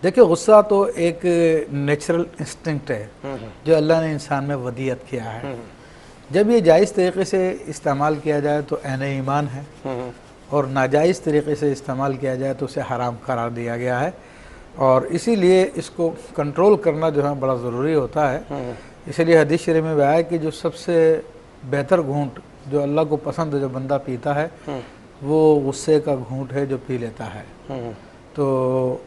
دیکھیں غصہ تو ایک نیچرل انسٹنکٹ ہے جو اللہ نے انسان میں ودیعت کیا ہے. جب یہ جائز طریقے سے استعمال کیا جائے تو عین ایمان ہے، اور ناجائز طریقے سے استعمال کیا جائے تو اسے حرام قرار دیا گیا ہے. اور اسی لیے اس کو کنٹرول کرنا جو ہے بڑا ضروری ہوتا ہے. اسی لیے حدیث شریف میں بھی آیا کہ جو سب سے بہتر گھونٹ جو اللہ کو پسند ہے جو بندہ پیتا ہے وہ غصے کا گھونٹ ہے جو پی لیتا ہے. تو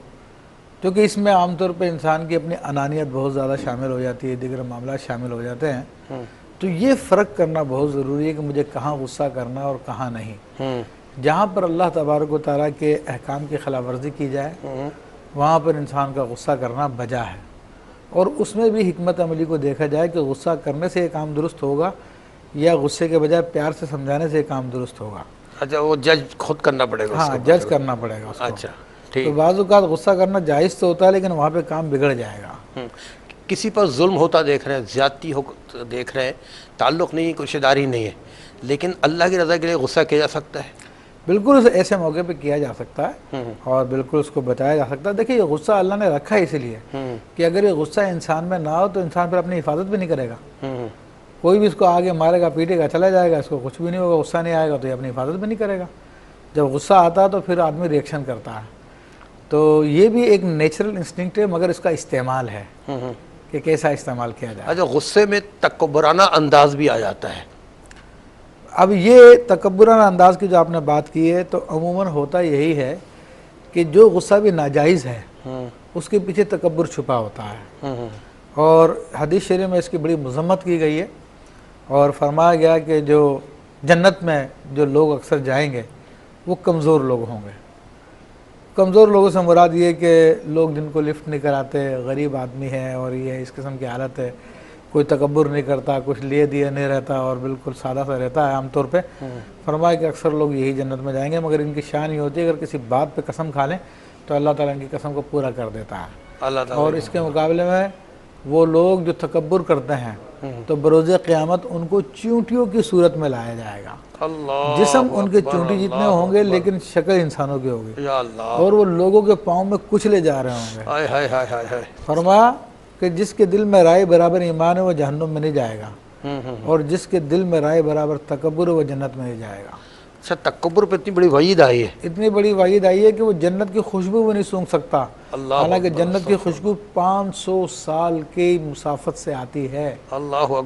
کیونکہ اس میں عام طور پہ انسان کی اپنی انانیت بہت زیادہ شامل ہو جاتی ہے، دیگر معاملات شامل ہو جاتے ہیں. تو یہ فرق کرنا بہت ضروری ہے کہ مجھے کہاں غصہ کرنا اور کہاں نہیں. جہاں پر اللہ تبارک و تعالیٰ کے احکام کی خلاف ورزی کی جائے وہاں پر انسان کا غصہ کرنا بجا ہے، اور اس میں بھی حکمت عملی کو دیکھا جائے کہ غصہ کرنے سے یہ کام درست ہوگا یا غصے کے بجائے پیار سے سمجھانے سے یہ کام درست ہوگا. اچھا، وہ جج خود کرنا پڑے گا. ہاں، جج کرنا پڑے گا اس کو. اچھا ٹھیک. تو بعض اوقات غصہ کرنا جائز تو ہوتا ہے لیکن وہاں پہ کام بگڑ جائے گا. کسی پر ظلم ہوتا دیکھ رہے ہیں، زیادتی ہو دیکھ رہے ہیں، تعلق نہیں، کوئی رشتہ داری نہیں ہے، لیکن اللہ کی رضا کے لیے غصہ کیا جا سکتا ہے؟ بالکل اسے ایسے موقع پہ کیا جا سکتا ہے اور بالکل اس کو بتایا جا سکتا ہے. دیکھیں یہ غصہ اللہ نے رکھا ہے اسی لیے کہ اگر یہ غصہ انسان میں نہ ہو تو انسان پھر اپنی حفاظت بھی نہیں کرے گا. کوئی بھی اس کو آگے مارے گا پیٹے گا چلا جائے گا، اس کو کچھ بھی نہیں ہوگا. غصہ نہیں آئے گا تو یہ اپنی حفاظت بھی نہیں کرے گا. جب غصہ آتا ہے تو پھر آدمی ریئیکشن کرتا ہے. تو یہ بھی ایک نیچرل انسٹنکٹ ہے، مگر اس کا استعمال ہے کہ کیسا استعمال کیا جائے. اچھا، غصے میں تکبرانہ انداز بھی آ جاتا ہے. اب یہ تکبرانہ انداز کی جو آپ نے بات کی ہے تو عموماً ہوتا یہی ہے کہ جو غصہ بھی ناجائز ہے اس کے پیچھے تکبر چھپا ہوتا ہے. اور حدیث شریف میں اس کی بڑی مذمت کی گئی ہے اور فرمایا گیا کہ جو جنت میں جو لوگ اکثر جائیں گے وہ کمزور لوگ ہوں گے. کمزور لوگوں سے مراد یہ کہ لوگ جن کو لفٹ نہیں کراتے، غریب آدمی ہے اور یہ اس قسم کی حالت ہے، کوئی تکبر نہیں کرتا، کچھ لیے دیے نہیں رہتا اور بالکل سادہ سا رہتا ہے عام طور پہ. فرمایا کہ اکثر لوگ یہی جنت میں جائیں گے، مگر ان کی شان یہ ہوتی ہے اگر کسی بات پہ قسم کھا لیں تو اللہ تعالیٰ ان کی قسم کو پورا کر دیتا ہے. اور اس کے مقابلے میں وہ لوگ جو تکبر کرتے ہیں تو بروز قیامت ان کو چونٹیوں کی صورت میں لایا جائے گا. جسم ان کے چونٹی جتنے ہوں گے لیکن شکل انسانوں کی ہوگی، اور وہ لوگوں کے پاؤں میں کچلے جا رہے ہوں گے. فرمایا کہ جس کے دل میں رائے برابر ایمان ہے وہ جہنم میں نہیں جائے گا، اور جس کے دل میں رائے برابر تکبر ہے وہ جنت میں نہیں جائے گا. اچھا، تکبر پہ اتنی بڑی وعید آئی ہے. اتنی بڑی وعید آئی ہے کہ وہ جنت کی خوشبو بھی نہیں سونگھ سکتا، حالانکہ جنت کی خوشبو 500 سال کی مسافت سے آتی ہے. اللہ